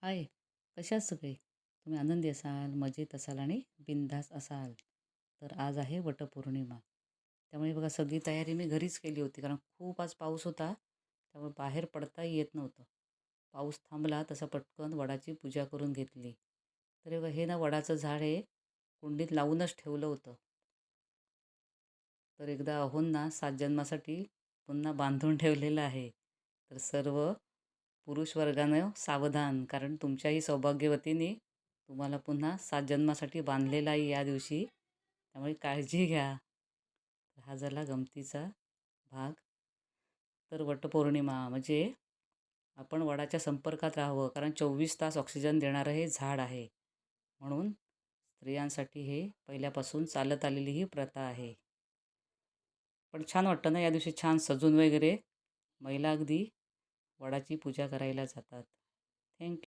हाय, कशा आहात सगळे? तुम्ही आनंदी असाल, मजेत असाल आणि बिनधास्त असाल. तर आज आहे वटपौर्णिमा. त्यामुळे बघा सगळी तयारी मी घरीच केली होती. कारण खूप आज पाऊस होता. त्यामुळे बाहेर पडताही येत नव्हतं. पाऊस थांबला तसं पटकन वडाची पूजा करून घेतली. तर हे बघा हे ना वडाचं झाड आहे, कुंडीत लावूनच ठेवलं होतं. तर एकदा अहोंना 7 जन्मासाठी पुन्हा बांधून ठेवलेलं आहे. तर सर्व पुरुष वर्गानं सावधान, कारण तुमच्याही सौभाग्यवतीने तुम्हाला पुन्हा 7 जन्मासाठी बांधलेलं आहे या दिवशी. त्यामुळे काळजी घ्या. तर हा झाला गमतीचा भाग. तर वटपौर्णिमा म्हणजे आपण वडाच्या संपर्कात राहावं, कारण 24 तास ऑक्सिजन देणारं हे झाड आहे. म्हणून स्त्रियांसाठी हे पहिल्यापासून चालत आलेली ही प्रथा आहे. पण छान वाटतं ना या दिवशी छान सजून वगैरे महिला अगदी वडाची पूजा करायला जातात. थँक